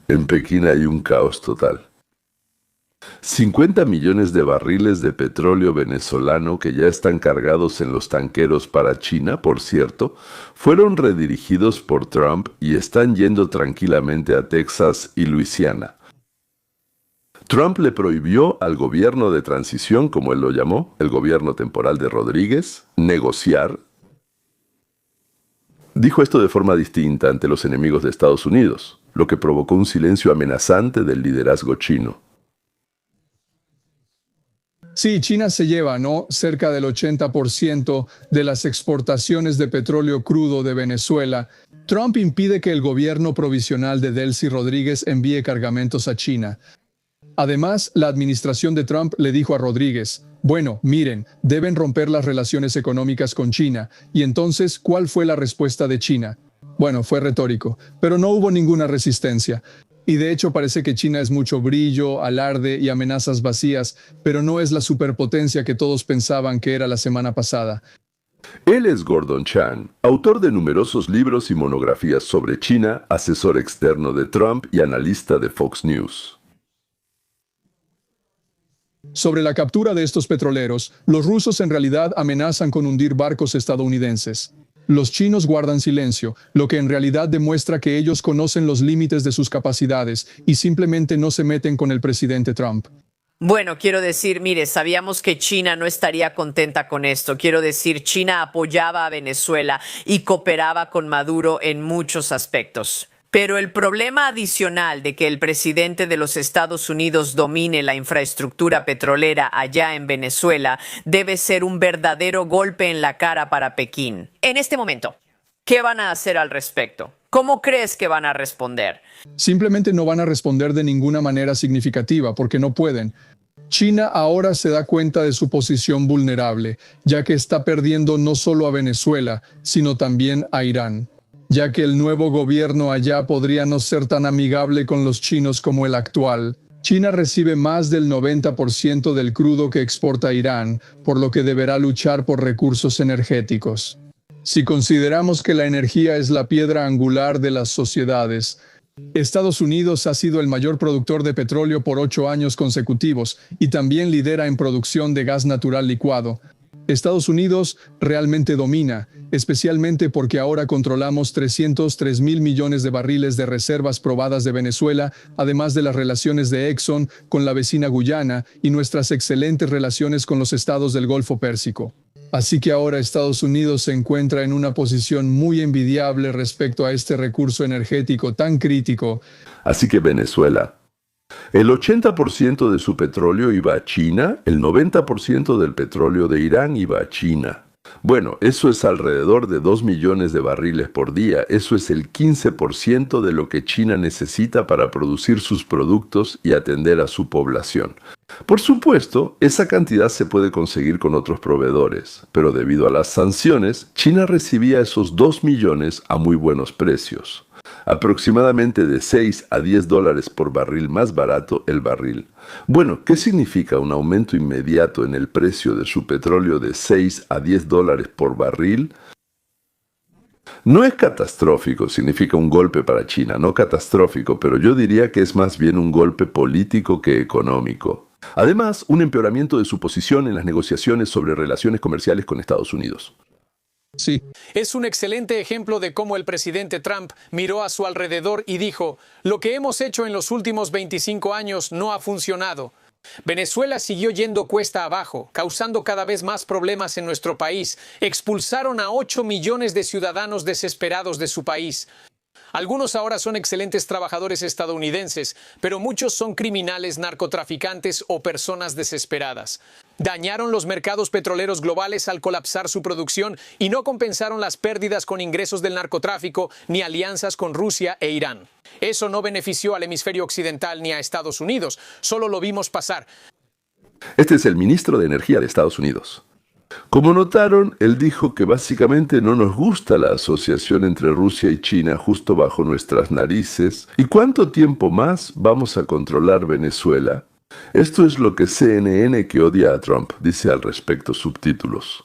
En Pekín hay un caos total. 50 millones de barriles de petróleo venezolano que ya están cargados en los tanqueros para China, por cierto, fueron redirigidos por Trump y están yendo tranquilamente a Texas y Luisiana. Trump le prohibió al gobierno de transición, como él lo llamó, el gobierno temporal de Rodríguez, negociar. Dijo esto de forma distinta ante los enemigos de Estados Unidos, lo que provocó un silencio amenazante del liderazgo chino. Sí, China se lleva, ¿no?, cerca del 80% de las exportaciones de petróleo crudo de Venezuela. Trump impide que el gobierno provisional de Delcy Rodríguez envíe cargamentos a China. Además, la administración de Trump le dijo a Rodríguez, bueno, miren, deben romper las relaciones económicas con China. Y entonces, ¿cuál fue la respuesta de China? Bueno, fue retórico, pero no hubo ninguna resistencia. Y de hecho parece que China es mucho brillo, alarde y amenazas vacías, pero no es la superpotencia que todos pensaban que era la semana pasada. Él es Gordon Chang, autor de numerosos libros y monografías sobre China, asesor externo de Trump y analista de Fox News. Sobre la captura de estos petroleros, los rusos en realidad amenazan con hundir barcos estadounidenses. Los chinos guardan silencio, lo que en realidad demuestra que ellos conocen los límites de sus capacidades y simplemente no se meten con el presidente Trump. Bueno, quiero decir, mire, sabíamos que China no estaría contenta con esto. Quiero decir, China apoyaba a Venezuela y cooperaba con Maduro en muchos aspectos. Pero el problema adicional de que el presidente de los Estados Unidos domine la infraestructura petrolera allá en Venezuela debe ser un verdadero golpe en la cara para Pekín. En este momento, ¿qué van a hacer al respecto? ¿Cómo crees que van a responder? Simplemente no van a responder de ninguna manera significativa porque no pueden. China ahora se da cuenta de su posición vulnerable, ya que está perdiendo no solo a Venezuela, sino también a Irán, ya que el nuevo gobierno allá podría no ser tan amigable con los chinos como el actual. China recibe más del 90% del crudo que exporta Irán, por lo que deberá luchar por recursos energéticos. Si consideramos que la energía es la piedra angular de las sociedades, Estados Unidos ha sido el mayor productor de petróleo por 8 años consecutivos y también lidera en producción de gas natural licuado. Estados Unidos realmente domina, especialmente porque ahora controlamos 303 mil millones de barriles de reservas probadas de Venezuela, además de las relaciones de Exxon con la vecina Guyana y nuestras excelentes relaciones con los estados del Golfo Pérsico. Así que ahora Estados Unidos se encuentra en una posición muy envidiable respecto a este recurso energético tan crítico. Así que Venezuela. El 80% de su petróleo iba a China, el 90% del petróleo de Irán iba a China. Bueno, eso es alrededor de 2 millones de barriles por día. Eso es el 15% de lo que China necesita para producir sus productos y atender a su población. Por supuesto, esa cantidad se puede conseguir con otros proveedores, pero debido a las sanciones, China recibía esos 2 millones a muy buenos precios. Aproximadamente de 6 a 10 dólares por barril más barato el barril. Bueno, ¿qué significa un aumento inmediato en el precio de su petróleo de 6 a 10 dólares por barril? No es catastrófico, significa un golpe para China, no catastrófico, pero yo diría que es más bien un golpe político que económico. Además, un empeoramiento de su posición en las negociaciones sobre relaciones comerciales con Estados Unidos. Sí. Es un excelente ejemplo de cómo el presidente Trump miró a su alrededor y dijo, lo que hemos hecho en los últimos 25 años no ha funcionado. Venezuela siguió yendo cuesta abajo, causando cada vez más problemas en nuestro país. Expulsaron a 8 millones de ciudadanos desesperados de su país. Algunos ahora son excelentes trabajadores estadounidenses, pero muchos son criminales, narcotraficantes o personas desesperadas. Dañaron los mercados petroleros globales al colapsar su producción y no compensaron las pérdidas con ingresos del narcotráfico ni alianzas con Rusia e Irán. Eso no benefició al hemisferio occidental ni a Estados Unidos, solo lo vimos pasar. Este es el ministro de Energía de Estados Unidos. Como notaron, él dijo que básicamente no nos gusta la asociación entre Rusia y China justo bajo nuestras narices. ¿Y cuánto tiempo más vamos a controlar Venezuela? Esto es lo que CNN, que odia a Trump, dice al respecto, subtítulos.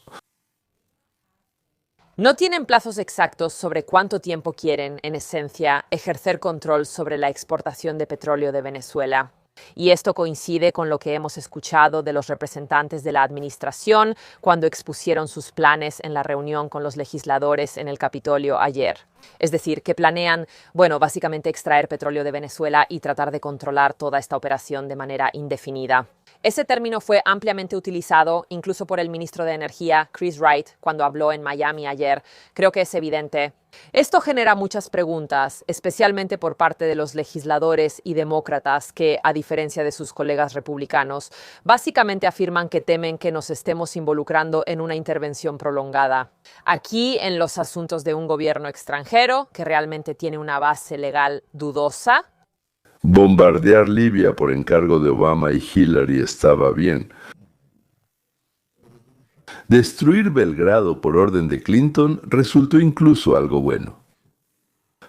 No tienen plazos exactos sobre cuánto tiempo quieren, en esencia, ejercer control sobre la exportación de petróleo de Venezuela. Y esto coincide con lo que hemos escuchado de los representantes de la administración cuando expusieron sus planes en la reunión con los legisladores en el Capitolio ayer. Es decir, que planean, básicamente extraer petróleo de Venezuela y tratar de controlar toda esta operación de manera indefinida. Ese término fue ampliamente utilizado incluso por el ministro de Energía, Chris Wright, cuando habló en Miami ayer. Creo que es evidente. Esto genera muchas preguntas, especialmente por parte de los legisladores y demócratas que, a diferencia de sus colegas republicanos, básicamente afirman que temen que nos estemos involucrando en una intervención prolongada. Aquí, en los asuntos de un gobierno extranjero, que realmente tiene una base legal dudosa. Bombardear Libia por encargo de Obama y Hillary estaba bien. Destruir Belgrado por orden de Clinton resultó incluso algo bueno.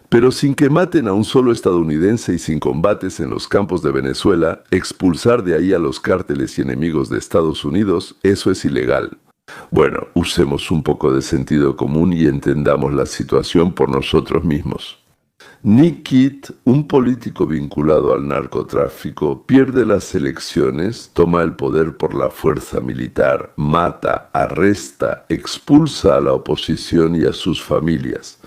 Pero sin que maten a un solo estadounidense y sin combates en los campos de Venezuela, expulsar de ahí a los cárteles y enemigos de Estados Unidos, eso es ilegal. Bueno, usemos un poco de sentido común y entendamos la situación por nosotros mismos. Nick Kidd, un político vinculado al narcotráfico, pierde las elecciones, toma el poder por la fuerza militar, mata, arresta, expulsa a la oposición y a sus familias.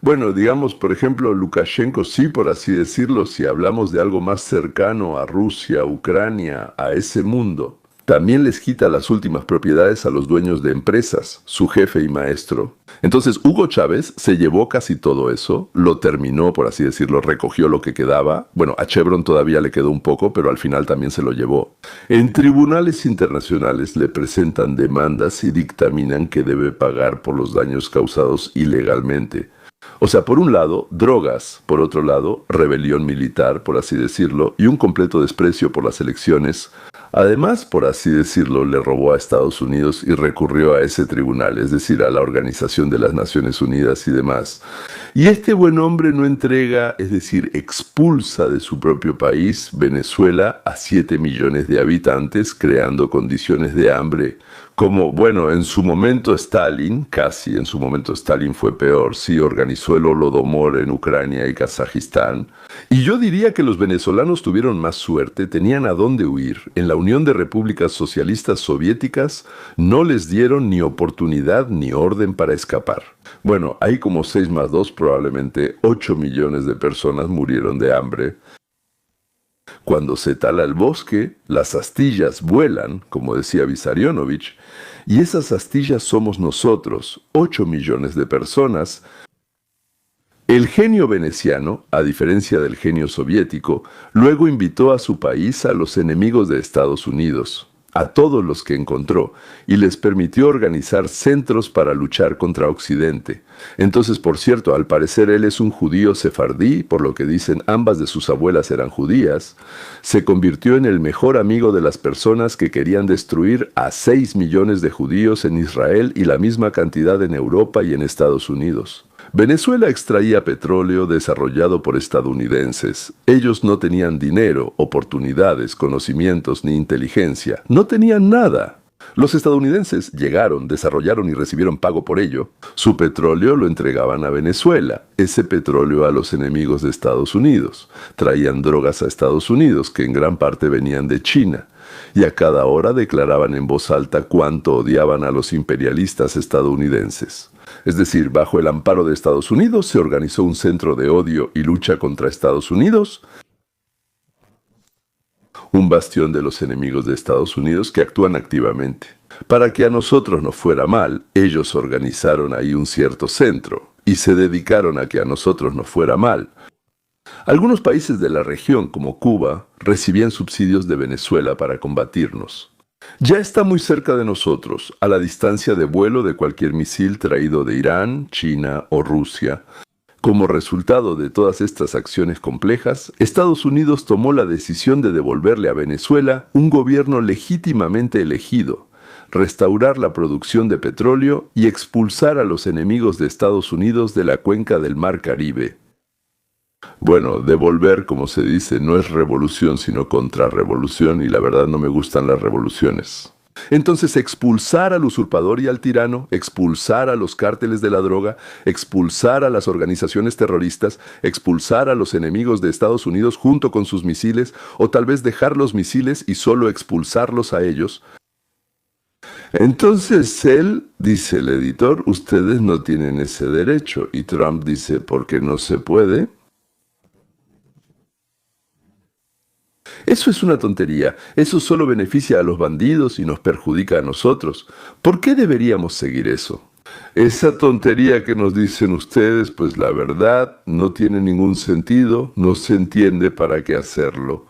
Bueno, digamos, por ejemplo, Lukashenko sí, por así decirlo, si hablamos de algo más cercano a Rusia, Ucrania, a ese mundo. También les quita las últimas propiedades a los dueños de empresas, su jefe y maestro. Entonces Hugo Chávez se llevó casi todo eso, lo terminó, por así decirlo, recogió lo que quedaba. Bueno, a Chevron todavía le quedó un poco, pero al final también se lo llevó. En tribunales internacionales le presentan demandas y dictaminan que debe pagar por los daños causados ilegalmente. O sea, por un lado, drogas, por otro lado, rebelión militar, por así decirlo, y un completo desprecio por las elecciones. Además, por así decirlo, le robó a Estados Unidos y recurrió a ese tribunal, es decir, a la Organización de las Naciones Unidas y demás. Y este buen hombre no entrega, es decir, expulsa de su propio país, Venezuela, a 7 millones de habitantes, creando condiciones de hambre. Como, bueno, en su momento Stalin, casi en su momento Stalin fue peor, sí organizó el Holodomor en Ucrania y Kazajistán. Y yo diría que los venezolanos tuvieron más suerte, tenían a dónde huir. En la Unión de Repúblicas Socialistas Soviéticas no les dieron ni oportunidad ni orden para escapar. Bueno, hay como 6 más 2, probablemente 8 millones de personas murieron de hambre. Cuando se tala el bosque, las astillas vuelan, como decía Vissarionovich, y esas astillas somos nosotros, 8 millones de personas. El genio veneciano, a diferencia del genio soviético, luego invitó a su país a los enemigos de Estados Unidos, a todos los que encontró, y les permitió organizar centros para luchar contra Occidente. Entonces, por cierto, al parecer él es un judío sefardí, por lo que dicen ambas de sus abuelas eran judías, se convirtió en el mejor amigo de las personas que querían destruir a 6 millones de judíos en Israel y la misma cantidad en Europa y en Estados Unidos. Venezuela extraía petróleo desarrollado por estadounidenses. Ellos no tenían dinero, oportunidades, conocimientos ni inteligencia. No tenían nada. Los estadounidenses llegaron, desarrollaron y recibieron pago por ello. Su petróleo lo entregaban a Venezuela, ese petróleo a los enemigos de Estados Unidos. Traían drogas a Estados Unidos, que en gran parte venían de China. Y a cada hora declaraban en voz alta cuánto odiaban a los imperialistas estadounidenses. Es decir, bajo el amparo de Estados Unidos se organizó un centro de odio y lucha contra Estados Unidos, un bastión de los enemigos de Estados Unidos que actúan activamente. Para que a nosotros nos fuera mal, ellos organizaron ahí un cierto centro y se dedicaron a que a nosotros nos fuera mal. Algunos países de la región, como Cuba, recibían subsidios de Venezuela para combatirnos. Ya está muy cerca de nosotros, a la distancia de vuelo de cualquier misil traído de Irán, China o Rusia. Como resultado de todas estas acciones complejas, Estados Unidos tomó la decisión de devolverle a Venezuela un gobierno legítimamente elegido, restaurar la producción de petróleo y expulsar a los enemigos de Estados Unidos de la cuenca del Mar Caribe. Bueno, devolver, como se dice, no es revolución sino contrarrevolución y la verdad no me gustan las revoluciones. Entonces, expulsar al usurpador y al tirano, expulsar a los cárteles de la droga, expulsar a las organizaciones terroristas, expulsar a los enemigos de Estados Unidos junto con sus misiles, o tal vez dejar los misiles y solo expulsarlos a ellos. Entonces él, dice el editor, ustedes no tienen ese derecho. Y Trump dice, ¿por qué no se puede? Eso es una tontería. Eso solo beneficia a los bandidos y nos perjudica a nosotros. ¿Por qué deberíamos seguir eso? Esa tontería que nos dicen ustedes, pues la verdad no tiene ningún sentido, no se entiende para qué hacerlo.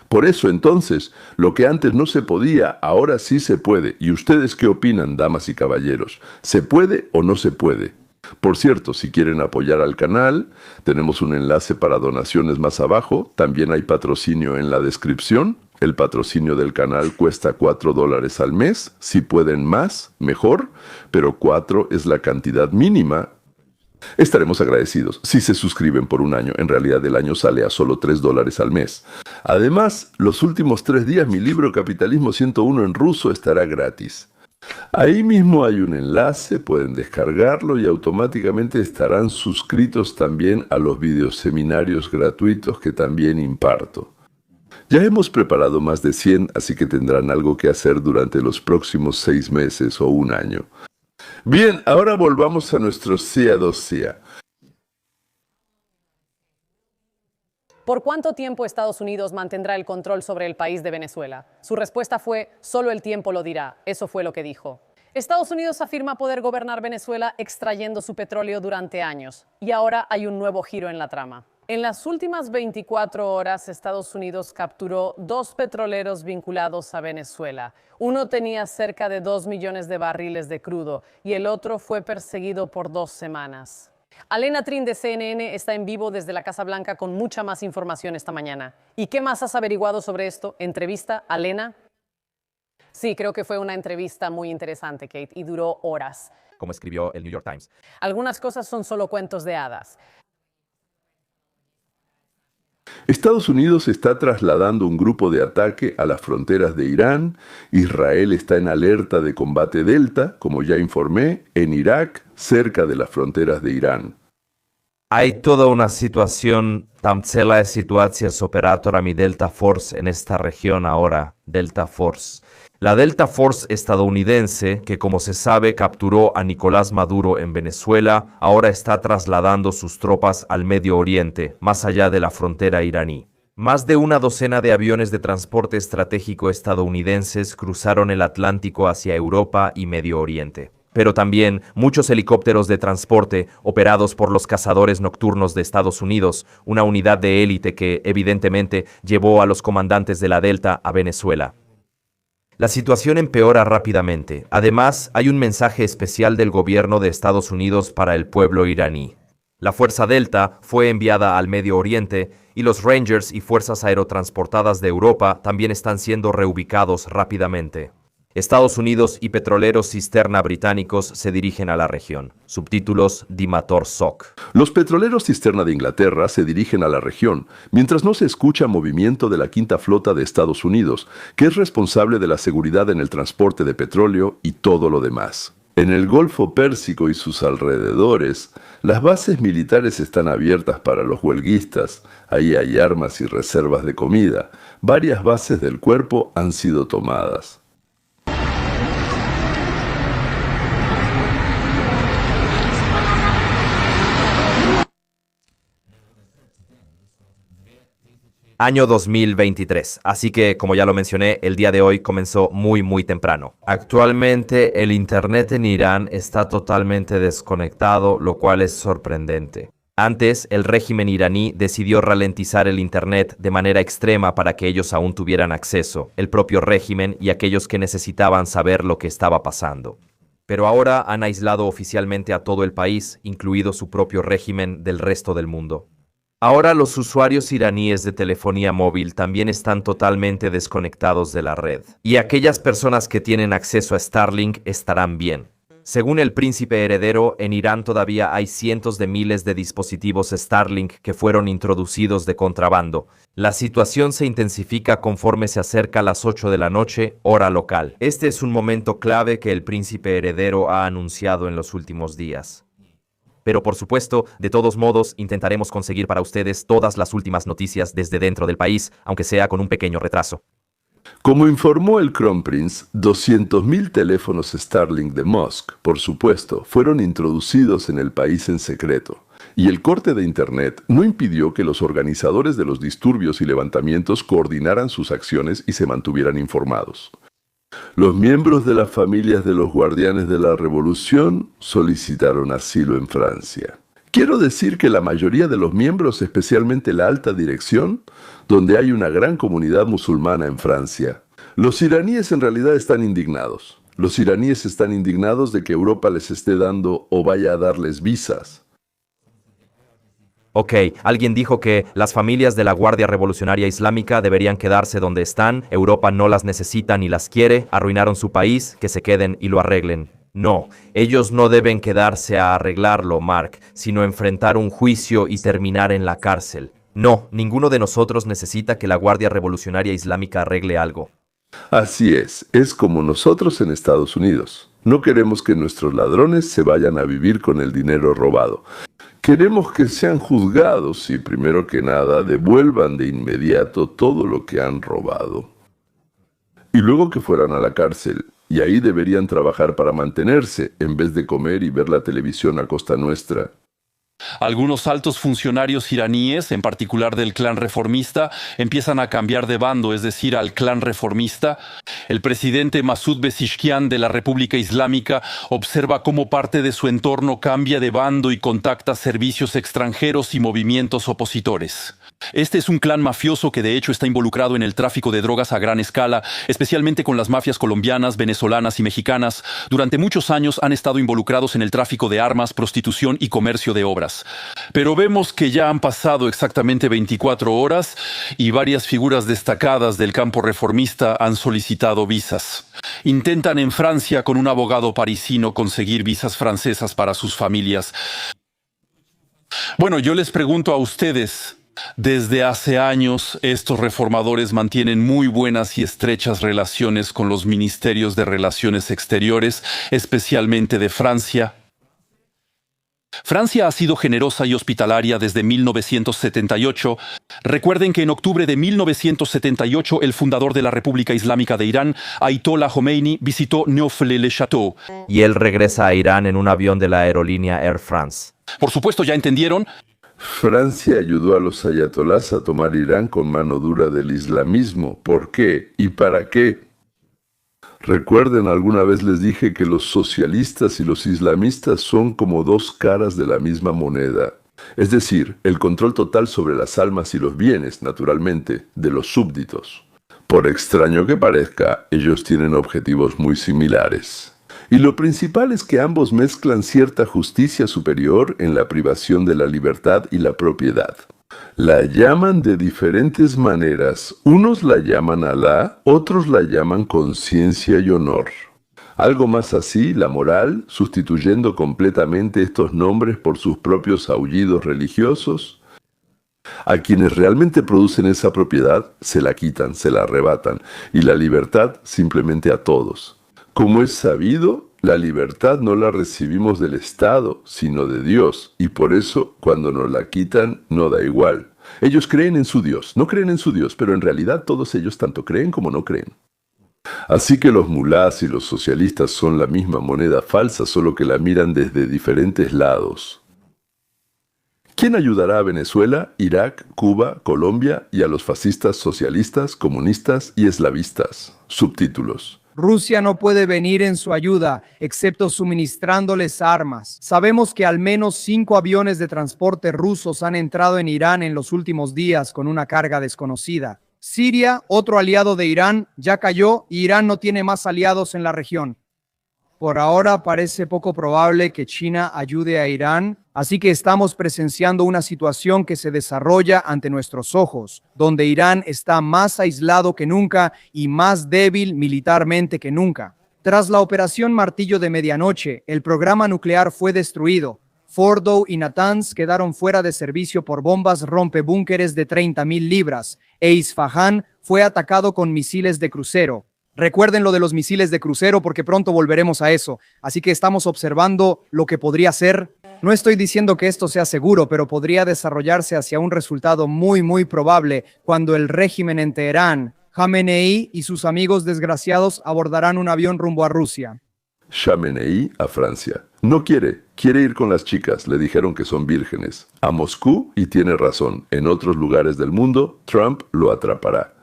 Por eso entonces, lo que antes no se podía, ahora sí se puede. ¿Y ustedes qué opinan, damas y caballeros? ¿Se puede o no se puede? Por cierto, si quieren apoyar al canal, tenemos un enlace para donaciones más abajo. También hay patrocinio en la descripción. El patrocinio del canal cuesta $4 al mes. Si pueden más, mejor, pero 4 es la cantidad mínima. Estaremos agradecidos si se suscriben por un año. En realidad el año sale a solo $3 al mes. Además, los últimos 3 días mi libro Capitalismo 101 en ruso estará gratis. Ahí mismo hay un enlace, pueden descargarlo y automáticamente estarán suscritos también a los videoseminarios gratuitos que también imparto. Ya hemos preparado más de 100, así que tendrán algo que hacer durante los próximos 6 meses o un año. Bien, ahora volvamos a nuestro CIA. ¿Por cuánto tiempo Estados Unidos mantendrá el control sobre el país de Venezuela? Su respuesta fue, solo el tiempo lo dirá. Eso fue lo que dijo. Estados Unidos afirma poder gobernar Venezuela extrayendo su petróleo durante años. Y ahora hay un nuevo giro en la trama. En las últimas 24 horas, Estados Unidos capturó 2 petroleros vinculados a Venezuela. Uno tenía cerca de 2 millones de barriles de crudo y el otro fue perseguido por 2 semanas. Alena Trin de CNN está en vivo desde la Casa Blanca con mucha más información esta mañana. ¿Y qué más has averiguado sobre esto? ¿Entrevista, Alena? Sí, creo que fue una entrevista muy interesante, Kate, y duró horas. Como escribió el New York Times. Algunas cosas son solo cuentos de hadas. Estados Unidos está trasladando un grupo de ataque a las fronteras de Irán. Israel está en alerta de combate delta, como ya informé, en Irak, cerca de las fronteras de Irán. Hay toda una situación, tam cela situacja z operatorami Delta Force en esta región ahora, Delta Force. La Delta Force estadounidense, que como se sabe capturó a Nicolás Maduro en Venezuela, ahora está trasladando sus tropas al Medio Oriente, más allá de la frontera iraní. Más de una docena de aviones de transporte estratégico estadounidenses cruzaron el Atlántico hacia Europa y Medio Oriente. Pero también muchos helicópteros de transporte operados por los cazadores nocturnos de Estados Unidos, una unidad de élite que, evidentemente, llevó a los comandantes de la Delta a Venezuela. La situación empeora rápidamente. Además, hay un mensaje especial del gobierno de Estados Unidos para el pueblo iraní. La Fuerza Delta fue enviada al Medio Oriente y los Rangers y fuerzas aerotransportadas de Europa también están siendo reubicados rápidamente. Estados Unidos y petroleros cisterna británicos se dirigen a la región. Subtítulos Dimator Soc. Los petroleros cisterna de Inglaterra se dirigen a la región, mientras no se escucha movimiento de la Quinta Flota de Estados Unidos, que es responsable de la seguridad en el transporte de petróleo y todo lo demás. En el Golfo Pérsico y sus alrededores, las bases militares están abiertas para los huelguistas. Ahí hay armas y reservas de comida. Varias bases del cuerpo han sido tomadas. Año 2023, así que, como ya lo mencioné, el día de hoy comenzó muy temprano. Actualmente el internet en Irán está totalmente desconectado, lo cual es sorprendente. Antes, el régimen iraní decidió ralentizar el internet de manera extrema para que ellos aún tuvieran acceso, el propio régimen y aquellos que necesitaban saber lo que estaba pasando. Pero ahora han aislado oficialmente a todo el país, incluido su propio régimen, del resto del mundo. Ahora los usuarios iraníes de telefonía móvil también están totalmente desconectados de la red. Y aquellas personas que tienen acceso a Starlink estarán bien. Según el príncipe heredero, en Irán todavía hay cientos de miles de dispositivos Starlink que fueron introducidos de contrabando. La situación se intensifica conforme se acerca a las 8 de la noche, hora local. Este es un momento clave que el príncipe heredero ha anunciado en los últimos días. Pero por supuesto, de todos modos, intentaremos conseguir para ustedes todas las últimas noticias desde dentro del país, aunque sea con un pequeño retraso. Como informó el Kronprinz, 200.000 teléfonos Starlink de Musk, por supuesto, fueron introducidos en el país en secreto. Y el corte de Internet no impidió que los organizadores de los disturbios y levantamientos coordinaran sus acciones y se mantuvieran informados. Los miembros de las familias de los guardianes de la revolución solicitaron asilo en Francia. Quiero decir que la mayoría de los miembros, especialmente la alta dirección, donde hay una gran comunidad musulmana en Francia, los iraníes en realidad están indignados. Los iraníes están indignados de que Europa les esté dando o vaya a darles visas. Ok, alguien dijo que las familias de la Guardia Revolucionaria Islámica deberían quedarse donde están, Europa no las necesita ni las quiere, arruinaron su país, que se queden y lo arreglen. No, ellos no deben quedarse a arreglarlo, Mark, sino enfrentar un juicio y terminar en la cárcel. No, ninguno de nosotros necesita que la Guardia Revolucionaria Islámica arregle algo. Así es como nosotros en Estados Unidos. No queremos que nuestros ladrones se vayan a vivir con el dinero robado. Queremos que sean juzgados y, primero que nada, devuelvan de inmediato todo lo que han robado. Y luego que fueran a la cárcel, y ahí deberían trabajar para mantenerse, en vez de comer y ver la televisión a costa nuestra. Algunos altos funcionarios iraníes, en particular del clan reformista, empiezan a cambiar de bando, es decir, al clan reformista. El presidente Masoud Pezeshkian de la República Islámica observa cómo parte de su entorno cambia de bando y contacta servicios extranjeros y movimientos opositores. Este es un clan mafioso que de hecho está involucrado en el tráfico de drogas a gran escala, especialmente con las mafias colombianas, venezolanas y mexicanas. Durante muchos años han estado involucrados en el tráfico de armas, prostitución y comercio de obras. Pero vemos que ya han pasado exactamente 24 horas y varias figuras destacadas del campo reformista han solicitado visas. Intentan en Francia con un abogado parisino conseguir visas francesas para sus familias. Bueno, yo les pregunto a ustedes. Desde hace años, estos reformadores mantienen muy buenas y estrechas relaciones con los ministerios de Relaciones Exteriores, especialmente de Francia. Francia ha sido generosa y hospitalaria desde 1978. Recuerden que en octubre de 1978, el fundador de la República Islámica de Irán, Ayatollah Khomeini, visitó Neauphle-le-Château. Y él regresa a Irán en un avión de la aerolínea Air France. Por supuesto, ya entendieron. Francia ayudó a los ayatolás a tomar Irán con mano dura del islamismo. ¿Por qué? ¿Y para qué? Recuerden, alguna vez les dije que los socialistas y los islamistas son como dos caras de la misma moneda. Es decir, el control total sobre las almas y los bienes, naturalmente, de los súbditos. Por extraño que parezca, ellos tienen objetivos muy similares. Y lo principal es que ambos mezclan cierta justicia superior en la privación de la libertad y la propiedad. La llaman de diferentes maneras. Unos la llaman Alá, otros la llaman conciencia y honor. Algo más así, la moral, sustituyendo completamente estos nombres por sus propios aullidos religiosos. A quienes realmente producen esa propiedad, se la quitan, se la arrebatan, y la libertad simplemente a todos. Como es sabido, la libertad no la recibimos del Estado, sino de Dios, y por eso, cuando nos la quitan, no da igual. Ellos creen en su Dios, no creen en su Dios, pero en realidad todos ellos tanto creen como no creen. Así que los mulás y los socialistas son la misma moneda falsa, solo que la miran desde diferentes lados. ¿Quién ayudará a Venezuela, Irak, Cuba, Colombia y a los fascistas socialistas, comunistas y eslavistas? Subtítulos. Rusia no puede venir en su ayuda, excepto suministrándoles armas. Sabemos que al menos 5 aviones de transporte rusos han entrado en Irán en los últimos días con una carga desconocida. Siria, otro aliado de Irán, ya cayó y Irán no tiene más aliados en la región. Por ahora parece poco probable que China ayude a Irán, así que estamos presenciando una situación que se desarrolla ante nuestros ojos, donde Irán está más aislado que nunca y más débil militarmente que nunca. Tras la operación Martillo de Medianoche, el programa nuclear fue destruido. Fordow y Natanz quedaron fuera de servicio por bombas rompebúnkeres de 30.000 libras, e Isfahán fue atacado con misiles de crucero. Recuerden lo de los misiles de crucero porque pronto volveremos a eso, así que estamos observando lo que podría ser. No estoy diciendo que esto sea seguro, pero podría desarrollarse hacia un resultado muy probable cuando el régimen en Teherán, Jamenei y sus amigos desgraciados abordarán un avión rumbo a Rusia. Jamenei a Francia. No quiere ir con las chicas, le dijeron que son vírgenes. A Moscú, y tiene razón, en otros lugares del mundo, Trump lo atrapará.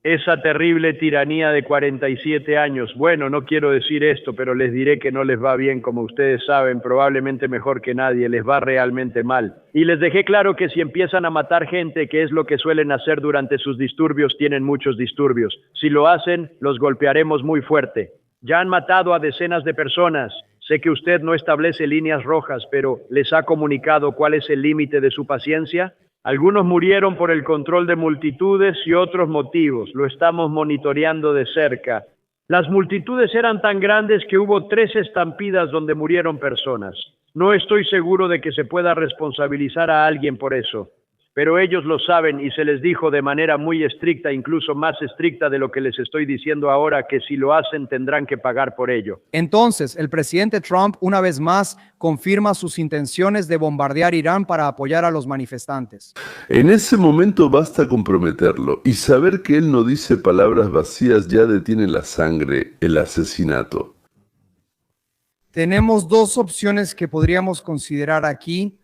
Esa terrible tiranía de 47 años. Bueno, no quiero decir esto, pero les diré que no les va bien, como ustedes saben, probablemente mejor que nadie, les va realmente mal. Y les dejé claro que si empiezan a matar gente, que es lo que suelen hacer durante sus disturbios, tienen muchos disturbios. Si lo hacen, los golpearemos muy fuerte. Ya han matado a decenas de personas. Sé que usted no establece líneas rojas, pero ¿les ha comunicado cuál es el límite de su paciencia? Algunos murieron por el control de multitudes y otros motivos. Lo estamos monitoreando de cerca. Las multitudes eran tan grandes que hubo 3 estampidas donde murieron personas. No estoy seguro de que se pueda responsabilizar a alguien por eso, pero ellos lo saben y se les dijo de manera muy estricta, incluso más estricta de lo que les estoy diciendo ahora, que si lo hacen tendrán que pagar por ello. Entonces, el presidente Trump una vez más confirma sus intenciones de bombardear Irán para apoyar a los manifestantes. En ese momento basta comprometerlo y saber que él no dice palabras vacías ya detiene la sangre, el asesinato. Tenemos 2 opciones que podríamos considerar aquí.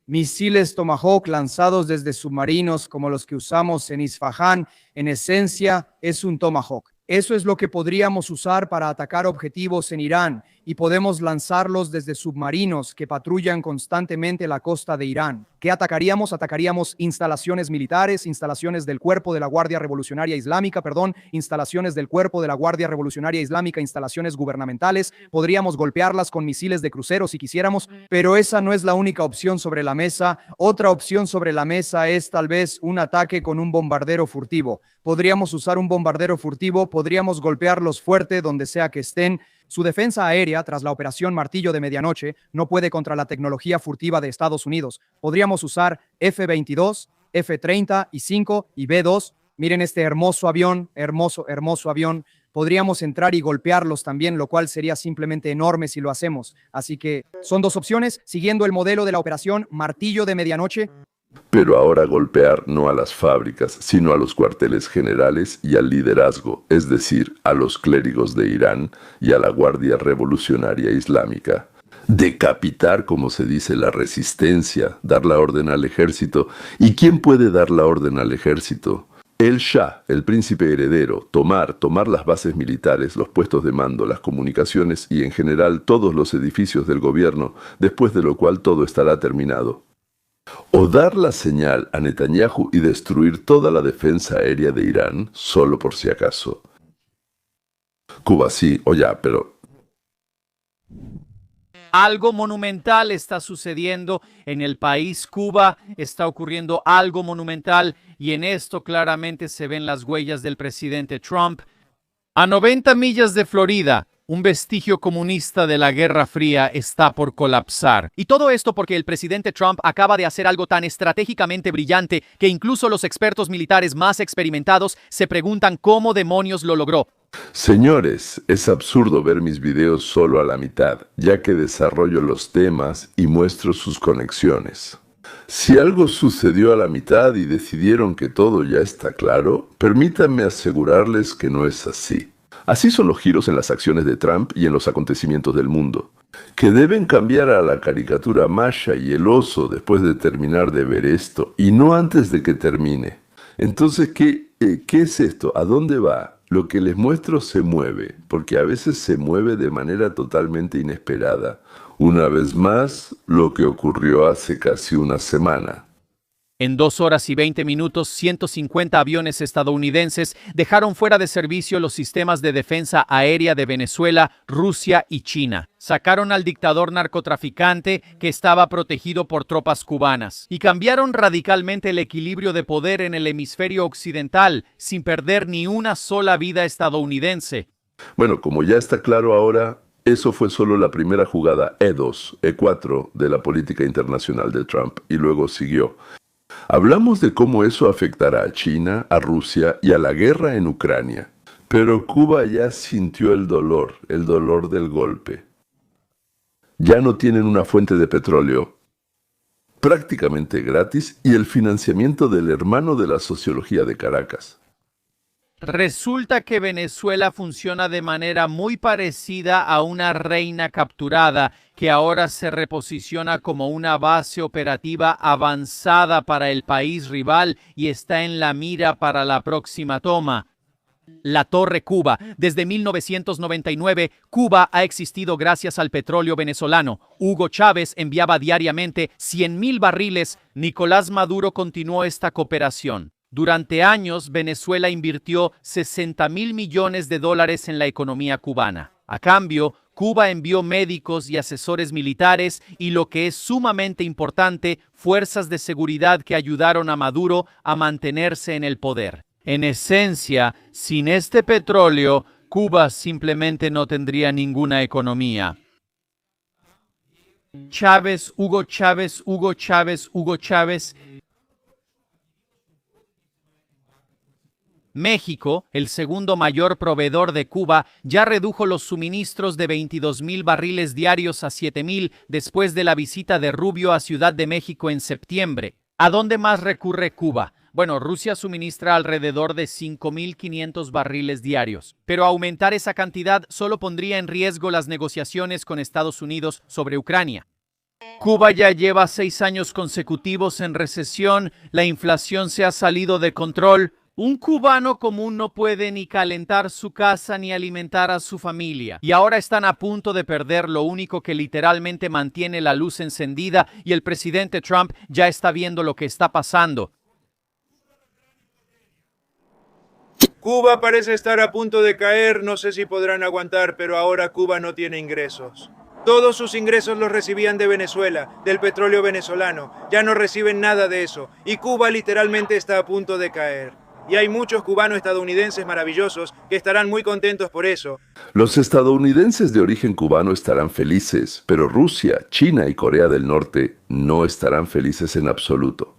Misiles Tomahawk lanzados desde submarinos como los que usamos en Isfahán, en esencia es un Tomahawk. Eso es lo que podríamos usar para atacar objetivos en Irán y podemos lanzarlos desde submarinos que patrullan constantemente la costa de Irán. ¿Qué atacaríamos? Atacaríamos instalaciones militares, instalaciones del Cuerpo de la Guardia Revolucionaria Islámica, instalaciones del Cuerpo de la Guardia Revolucionaria Islámica, instalaciones gubernamentales. Podríamos golpearlas con misiles de crucero si quisiéramos, pero esa no es la única opción sobre la mesa. Otra opción sobre la mesa es tal vez un ataque con un bombardero furtivo. Podríamos usar un bombardero furtivo, podríamos golpearlos fuerte donde sea que estén. Su defensa aérea, tras la operación Martillo de Medianoche, no puede contra la tecnología furtiva de Estados Unidos. Podríamos usar F-22, F-35 y B-2. Miren este hermoso avión, hermoso avión. Podríamos entrar y golpearlos también, lo cual sería simplemente enorme si lo hacemos. Así que son 2 opciones, siguiendo el modelo de la operación Martillo de Medianoche. Pero ahora golpear no a las fábricas, sino a los cuarteles generales y al liderazgo, es decir, a los clérigos de Irán y a la Guardia Revolucionaria Islámica. Decapitar, como se dice, la resistencia, dar la orden al ejército. ¿Y quién puede dar la orden al ejército? El Shah, el príncipe heredero, tomar las bases militares, los puestos de mando, las comunicaciones y en general todos los edificios del gobierno, después de lo cual todo estará terminado. O dar la señal a Netanyahu y destruir toda la defensa aérea de Irán, solo por si acaso. Cuba sí, o ya, pero... Algo monumental está sucediendo en el país Cuba, está ocurriendo algo monumental y en esto claramente se ven las huellas del presidente Trump. A 90 millas de Florida, un vestigio comunista de la Guerra Fría está por colapsar. Y todo esto porque el presidente Trump acaba de hacer algo tan estratégicamente brillante que incluso los expertos militares más experimentados se preguntan cómo demonios lo logró. Señores, es absurdo ver mis videos solo a la mitad, ya que desarrollo los temas y muestro sus conexiones. Si algo sucedió a la mitad y decidieron que todo ya está claro, permítanme asegurarles que no es así. Así son los giros en las acciones de Trump y en los acontecimientos del mundo, que deben cambiar a la caricatura Masha y el oso después de terminar de ver esto, y no antes de que termine. Entonces, ¿qué es esto? ¿A dónde va? Lo que les muestro se mueve, porque a veces se mueve de manera totalmente inesperada. Una vez más, lo que ocurrió hace casi una semana. En 2 horas y 20 minutos, 150 aviones estadounidenses dejaron fuera de servicio los sistemas de defensa aérea de Venezuela, Rusia y China. Sacaron al dictador narcotraficante que estaba protegido por tropas cubanas y cambiaron radicalmente el equilibrio de poder en el hemisferio occidental sin perder ni una sola vida estadounidense. Bueno, como ya está claro ahora, eso fue solo la primera jugada E2, E4 de la política internacional de Trump, y luego siguió. Hablamos de cómo eso afectará a China, a Rusia y a la guerra en Ucrania. Pero Cuba ya sintió el dolor del golpe. Ya no tienen una fuente de petróleo prácticamente gratis y el financiamiento del hermano de la sociología de Caracas. Resulta que Venezuela funciona de manera muy parecida a una reina capturada que ahora se reposiciona como una base operativa avanzada para el país rival y está en la mira para la próxima toma. La Torre Cuba. Desde 1999, Cuba ha existido gracias al petróleo venezolano. Hugo Chávez enviaba diariamente 100,000 barriles. Nicolás Maduro continuó esta cooperación. Durante años, Venezuela invirtió 60,000 millones de dólares en la economía cubana. A cambio, Cuba envió médicos y asesores militares y, lo que es sumamente importante, fuerzas de seguridad que ayudaron a Maduro a mantenerse en el poder. En esencia, sin este petróleo, Cuba simplemente no tendría ninguna economía. Chávez, Hugo Chávez, Hugo Chávez, Hugo Chávez. México, el segundo mayor proveedor de Cuba, ya redujo los suministros de 22,000 barriles diarios a 7,000 después de la visita de Rubio a Ciudad de México en septiembre. ¿A dónde más recurre Cuba? Bueno, Rusia suministra alrededor de 5,500 barriles diarios, pero aumentar esa cantidad solo pondría en riesgo las negociaciones con Estados Unidos sobre Ucrania. Cuba ya lleva 6 años consecutivos en recesión, la inflación se ha salido de control. Un cubano común no puede ni calentar su casa ni alimentar a su familia. Y ahora están a punto de perder lo único que literalmente mantiene la luz encendida, y el presidente Trump ya está viendo lo que está pasando. Cuba parece estar a punto de caer, no sé si podrán aguantar, pero ahora Cuba no tiene ingresos. Todos sus ingresos los recibían de Venezuela, del petróleo venezolano. Ya no reciben nada de eso, y Cuba literalmente está a punto de caer. Y hay muchos cubanos estadounidenses maravillosos que estarán muy contentos por eso. Los estadounidenses de origen cubano estarán felices, pero Rusia, China y Corea del Norte no estarán felices en absoluto.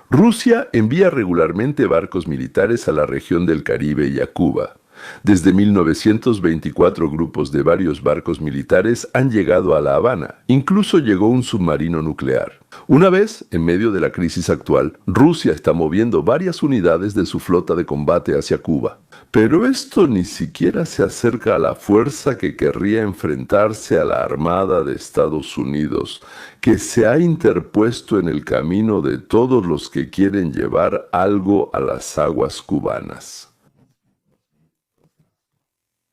Rusia envía regularmente barcos militares a la región del Caribe y a Cuba. Desde 1924 grupos de varios barcos militares han llegado a La Habana. Incluso llegó un submarino nuclear. Una vez, en medio de la crisis actual, Rusia está moviendo varias unidades de su flota de combate hacia Cuba. Pero esto ni siquiera se acerca a la fuerza que querría enfrentarse a la Armada de Estados Unidos, que se ha interpuesto en el camino de todos los que quieren llevar algo a las aguas cubanas.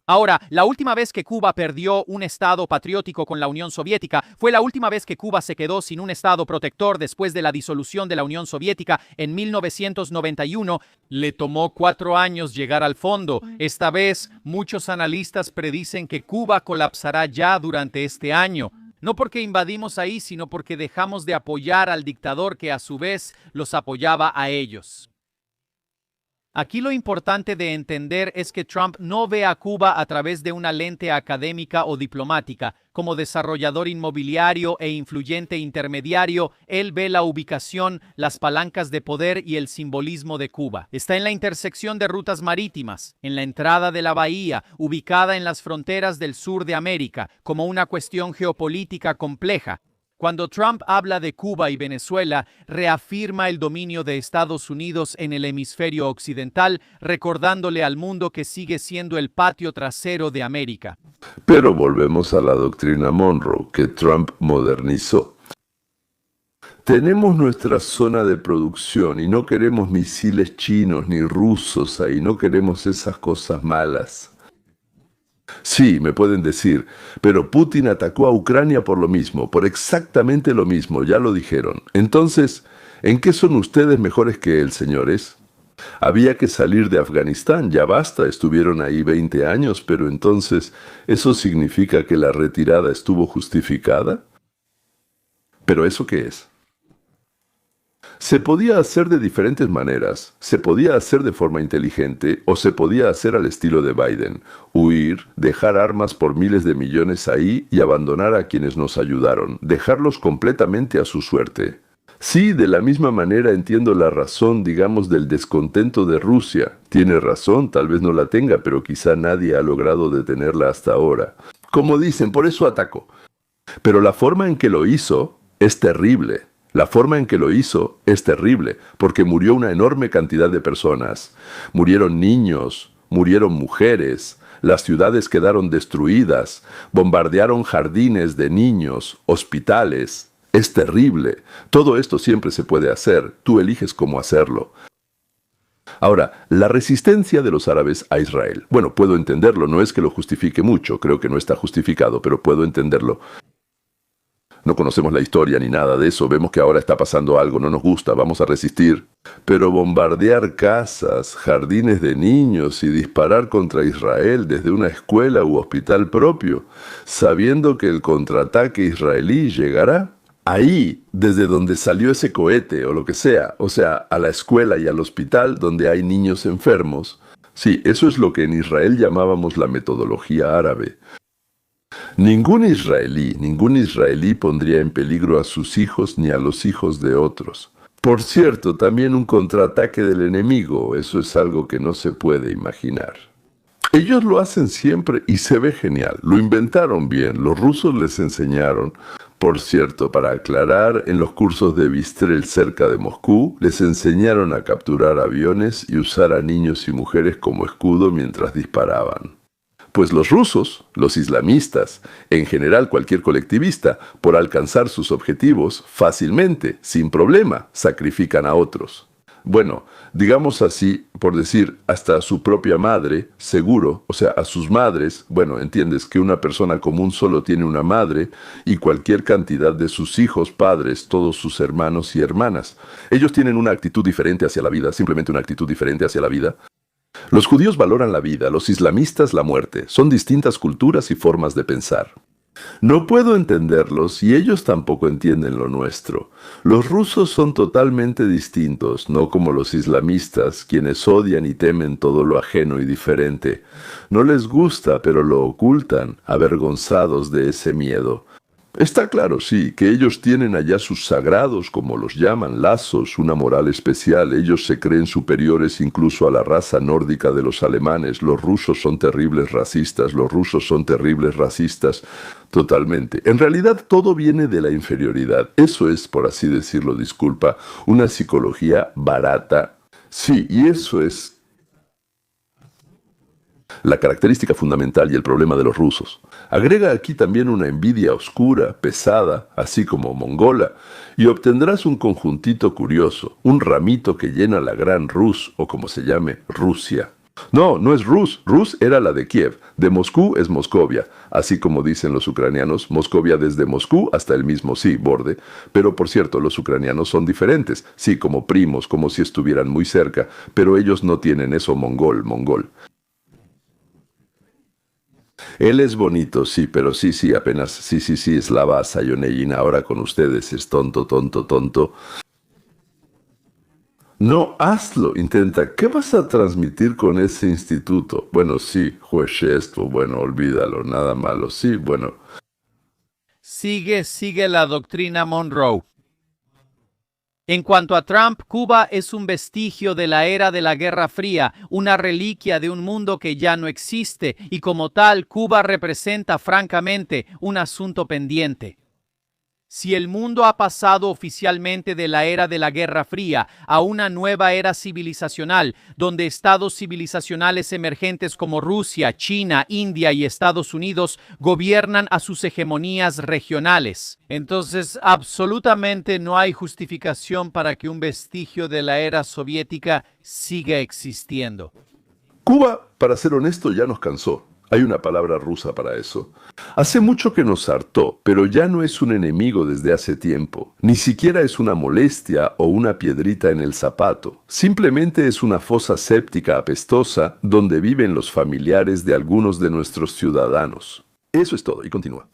Ahora, la última vez que Cuba perdió un estado patriótico con la Unión Soviética fue la última vez que Cuba se quedó sin un estado protector después de la disolución de la Unión Soviética en 1991. Le tomó 4 años llegar al fondo. Esta vez, muchos analistas predicen que Cuba colapsará ya durante este año. No porque invadimos ahí, sino porque dejamos de apoyar al dictador que a su vez los apoyaba a ellos. Aquí lo importante de entender es que Trump no ve a Cuba a través de una lente académica o diplomática. Como desarrollador inmobiliario e influyente intermediario, él ve la ubicación, las palancas de poder y el simbolismo de Cuba. Está en la intersección de rutas marítimas, en la entrada de la bahía, ubicada en las fronteras del sur de América, como una cuestión geopolítica compleja. Cuando Trump habla de Cuba y Venezuela, reafirma el dominio de Estados Unidos en el hemisferio occidental, recordándole al mundo que sigue siendo el patio trasero de América. Pero volvemos a la doctrina Monroe, que Trump modernizó. Tenemos nuestra zona de producción y no queremos misiles chinos ni rusos ahí, no queremos esas cosas malas. Sí, me pueden decir, pero Putin atacó a Ucrania por lo mismo, por exactamente lo mismo, ya lo dijeron. Entonces, ¿En qué son ustedes mejores que él, señores? Había que salir de Afganistán, ya basta, estuvieron ahí 20 años, pero entonces, ¿eso significa que la retirada estuvo justificada? ¿Pero eso qué es? Se podía hacer de diferentes maneras. Se podía hacer de forma inteligente o se podía hacer al estilo de Biden. Huir, dejar armas por miles de millones ahí y abandonar a quienes nos ayudaron. Dejarlos completamente a su suerte. Sí, de la misma manera entiendo la razón, digamos, del descontento de Rusia. Tiene razón, tal vez no la tenga, pero quizá nadie ha logrado detenerla hasta ahora. Como dicen, por eso atacó. Pero la forma en que lo hizo es terrible. La forma en que lo hizo es terrible, porque murió una enorme cantidad de personas. Murieron niños, murieron mujeres, las ciudades quedaron destruidas, bombardearon jardines de niños, hospitales. Es terrible. Todo esto siempre se puede hacer, tú eliges cómo hacerlo. Ahora, la resistencia de los árabes a Israel. Bueno, puedo entenderlo, no es que lo justifique mucho, creo que no está justificado, pero puedo entenderlo. No conocemos la historia ni nada de eso, vemos que ahora está pasando algo, no nos gusta, vamos a resistir. Pero bombardear casas, jardines de niños y disparar contra Israel desde una escuela u hospital propio, sabiendo que el contraataque israelí llegará, ahí, desde donde salió ese cohete o lo que sea, o sea, a la escuela y al hospital donde hay niños enfermos. Sí, eso es lo que en Israel llamábamos la metodología árabe. Ningún israelí pondría en peligro a sus hijos ni a los hijos de otros. Por cierto, también un contraataque del enemigo, eso es algo que no se puede imaginar. Ellos lo hacen siempre y se ve genial, lo inventaron bien, los rusos les enseñaron. Por cierto, para aclarar, en los cursos de Bistrel cerca de Moscú, les enseñaron a capturar aviones y usar a niños y mujeres como escudo mientras disparaban. Pues los rusos, los islamistas, en general cualquier colectivista, por alcanzar sus objetivos, fácilmente, sin problema, sacrifican a otros. Bueno, digamos así, por decir, hasta a su propia madre, seguro, o sea, a sus madres, bueno, entiendes que una persona común solo tiene una madre y cualquier cantidad de sus hijos, padres, todos sus hermanos y hermanas. Ellos tienen una actitud diferente hacia la vida, simplemente una actitud diferente hacia la vida. Los judíos valoran la vida, los islamistas la muerte. Son distintas culturas y formas de pensar. No puedo entenderlos y ellos tampoco entienden lo nuestro. Los rusos son totalmente distintos, no como los islamistas, quienes odian y temen todo lo ajeno y diferente. No les gusta, pero lo ocultan, avergonzados de ese miedo. Está claro, sí, que ellos tienen allá sus sagrados, como los llaman, lazos, una moral especial. Ellos se creen superiores incluso a la raza nórdica de los alemanes. Los rusos son terribles racistas, totalmente. En realidad todo viene de la inferioridad. Eso es, por así decirlo, disculpa, una psicología barata. Sí, y eso es la característica fundamental y el problema de los rusos. Agrega aquí también una envidia oscura, pesada, así como mongola, y obtendrás un conjuntito curioso, un ramito que llena la gran Rus, o como se llame, Rusia. No, no es Rus. Rus era la de Kiev. De Moscú es Moscovia. Así como dicen los ucranianos, Moscovia desde Moscú hasta el mismo, sí, borde. Pero por cierto, los ucranianos son diferentes. Sí, como primos, como si estuvieran muy cerca. Pero ellos no tienen eso mongol. Él es bonito, sí, pero sí, apenas, sí, Slava Sayonellina, ahora con ustedes es tonto. No, hazlo, intenta. ¿Qué vas a transmitir con ese instituto? Bueno, sí, juez esto, bueno, olvídalo, nada malo, sí, bueno. Sigue la doctrina Monroe. En cuanto a Trump, Cuba es un vestigio de la era de la Guerra Fría, una reliquia de un mundo que ya no existe, y como tal, Cuba representa francamente un asunto pendiente. Si el mundo ha pasado oficialmente de la era de la Guerra Fría a una nueva era civilizacional, donde estados civilizacionales emergentes como Rusia, China, India y Estados Unidos gobiernan a sus hegemonías regionales, entonces absolutamente no hay justificación para que un vestigio de la era soviética siga existiendo. Cuba, para ser honesto, ya nos cansó. Hay una palabra rusa para eso. Hace mucho que nos hartó, pero ya no es un enemigo desde hace tiempo. Ni siquiera es una molestia o una piedrita en el zapato. Simplemente es una fosa séptica apestosa donde viven los familiares de algunos de nuestros ciudadanos. Eso es todo, y continúa.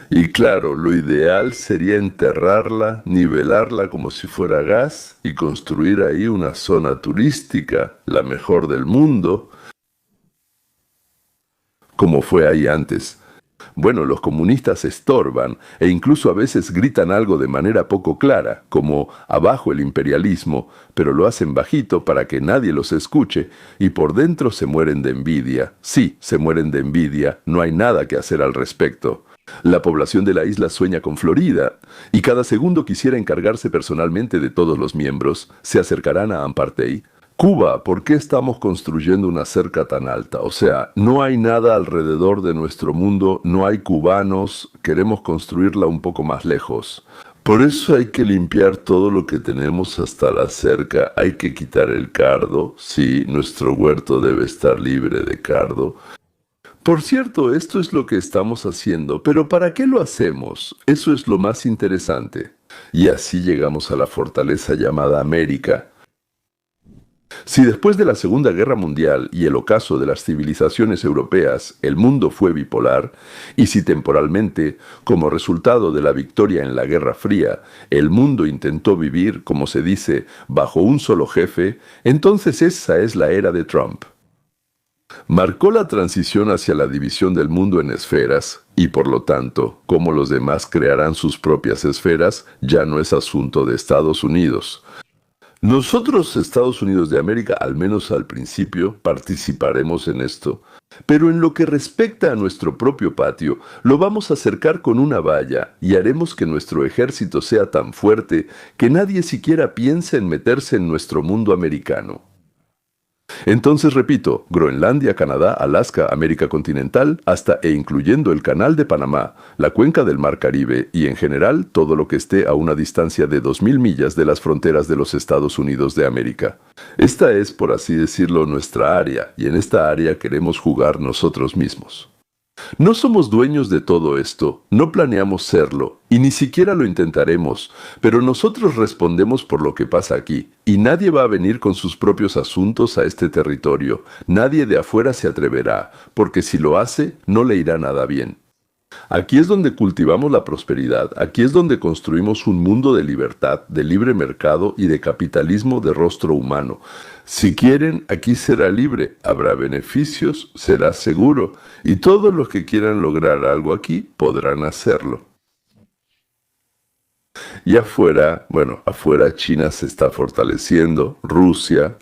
Y claro, lo ideal sería enterrarla, nivelarla como si fuera gas y construir ahí una zona turística, la mejor del mundo, como fue ahí antes. Bueno, los comunistas estorban e incluso a veces gritan algo de manera poco clara, como abajo el imperialismo, pero lo hacen bajito para que nadie los escuche y por dentro se mueren de envidia. Sí, se mueren de envidia, no hay nada que hacer al respecto. La población de la isla sueña con Florida y cada segundo quisiera encargarse personalmente de todos los miembros. Se acercarán a Ampartey. Cuba, ¿por qué estamos construyendo una cerca tan alta? O sea, no hay nada alrededor de nuestro mundo, no hay cubanos, queremos construirla un poco más lejos. Por eso hay que limpiar todo lo que tenemos hasta la cerca, hay que quitar el cardo, sí, nuestro huerto debe estar libre de cardo. Por cierto, esto es lo que estamos haciendo, pero ¿para qué lo hacemos? Eso es lo más interesante. Y así llegamos a la fortaleza llamada América. Si después de la Segunda Guerra Mundial y el ocaso de las civilizaciones europeas el mundo fue bipolar, y si temporalmente, como resultado de la victoria en la Guerra Fría, el mundo intentó vivir, como se dice, bajo un solo jefe, entonces esa es la era de Trump. Marcó la transición hacia la división del mundo en esferas, y por lo tanto, cómo los demás crearán sus propias esferas, ya no es asunto de Estados Unidos. Nosotros, Estados Unidos de América, al menos al principio, participaremos en esto. Pero en lo que respecta a nuestro propio patio, lo vamos a cercar con una valla y haremos que nuestro ejército sea tan fuerte que nadie siquiera piense en meterse en nuestro mundo americano. Entonces repito, Groenlandia, Canadá, Alaska, América continental, hasta e incluyendo el Canal de Panamá, la cuenca del Mar Caribe y en general todo lo que esté a una distancia de 2000 millas de las fronteras de los Estados Unidos de América. Esta es, por así decirlo, nuestra área y en esta área queremos jugar nosotros mismos. No somos dueños de todo esto, no planeamos serlo, y ni siquiera lo intentaremos, pero nosotros respondemos por lo que pasa aquí, y nadie va a venir con sus propios asuntos a este territorio, nadie de afuera se atreverá, porque si lo hace, no le irá nada bien. Aquí es donde cultivamos la prosperidad, aquí es donde construimos un mundo de libertad, de libre mercado y de capitalismo de rostro humano. Si quieren, aquí será libre, habrá beneficios, será seguro, y todos los que quieran lograr algo aquí podrán hacerlo. Y afuera, afuera China se está fortaleciendo, Rusia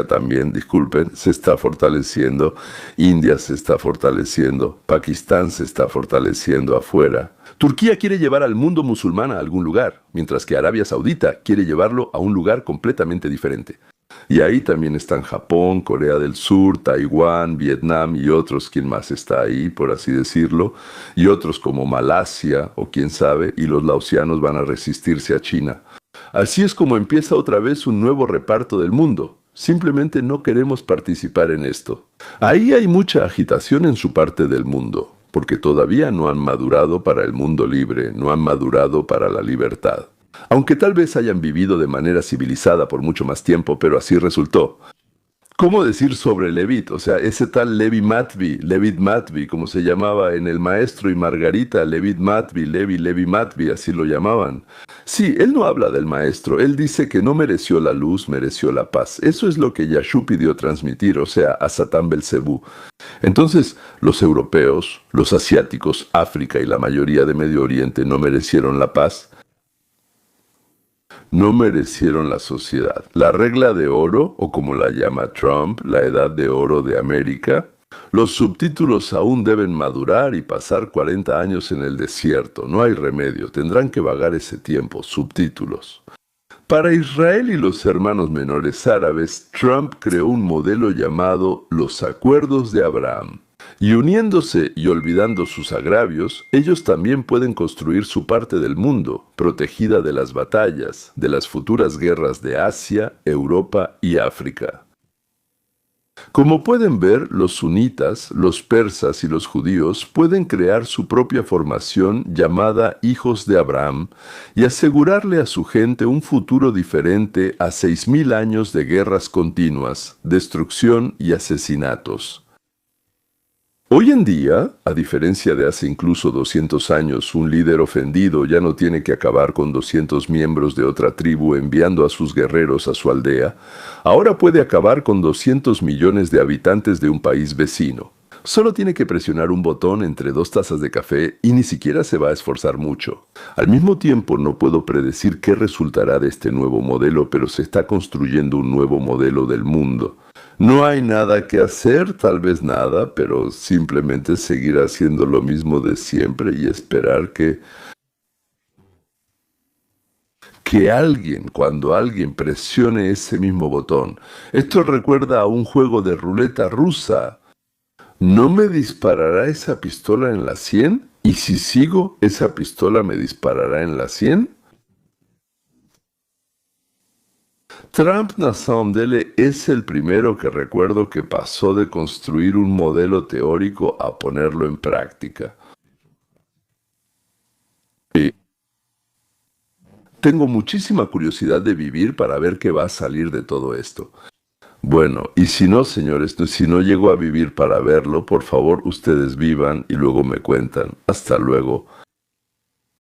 también, disculpen, se está fortaleciendo, India se está fortaleciendo, Pakistán se está fortaleciendo afuera. Turquía quiere llevar al mundo musulmán a algún lugar, mientras que Arabia Saudita quiere llevarlo a un lugar completamente diferente. Y ahí también están Japón, Corea del Sur, Taiwán, Vietnam y otros, ¿quién más está ahí, por así decirlo? Y otros como Malasia o quién sabe, y los laosianos van a resistirse a China. Así es como empieza otra vez un nuevo reparto del mundo. Simplemente no queremos participar en esto. Ahí hay mucha agitación en su parte del mundo, porque todavía no han madurado para el mundo libre, no han madurado para la libertad. Aunque tal vez hayan vivido de manera civilizada por mucho más tiempo, pero así resultó. ¿Cómo decir sobre Levitt? O sea, ese tal Levi Matby, como se llamaba en El Maestro y Margarita, Levi Matby, así lo llamaban. Sí, él no habla del maestro, él dice que no mereció la luz, mereció la paz. Eso es lo que Yahshua pidió transmitir, o sea, a Satán Belcebú. Entonces, los europeos, los asiáticos, África y la mayoría de Medio Oriente no merecieron la paz. No merecieron la sociedad. La regla de oro, o como la llama Trump, la edad de oro de América, los subtítulos aún deben madurar y pasar 40 años en el desierto. No hay remedio, tendrán que vagar ese tiempo, subtítulos. Para Israel y los hermanos menores árabes, Trump creó un modelo llamado los Acuerdos de Abraham. Y uniéndose y olvidando sus agravios, ellos también pueden construir su parte del mundo, protegida de las batallas, de las futuras guerras de Asia, Europa y África. Como pueden ver, los sunitas, los persas y los judíos pueden crear su propia formación llamada Hijos de Abraham y asegurarle a su gente un futuro diferente a 6.000 años de guerras continuas, destrucción y asesinatos. Hoy en día, a diferencia de hace incluso 200 años, un líder ofendido ya no tiene que acabar con 200 miembros de otra tribu enviando a sus guerreros a su aldea. Ahora puede acabar con 200 millones de habitantes de un país vecino. Solo tiene que presionar un botón entre 2 tazas de café y ni siquiera se va a esforzar mucho. Al mismo tiempo, no puedo predecir qué resultará de este nuevo modelo, pero se está construyendo un nuevo modelo del mundo. No hay nada que hacer, tal vez nada, pero simplemente seguir haciendo lo mismo de siempre y esperar que cuando alguien presione ese mismo botón. Esto recuerda a un juego de ruleta rusa. ¿No me disparará esa pistola en la 100? ¿Y si sigo, esa pistola me disparará en la 100? Trump Nassamdele es el primero que recuerdo que pasó de construir un modelo teórico a ponerlo en práctica. Y tengo muchísima curiosidad de vivir para ver qué va a salir de todo esto. Bueno, y si no, señores, si no llego a vivir para verlo, por favor ustedes vivan y luego me cuentan. Hasta luego.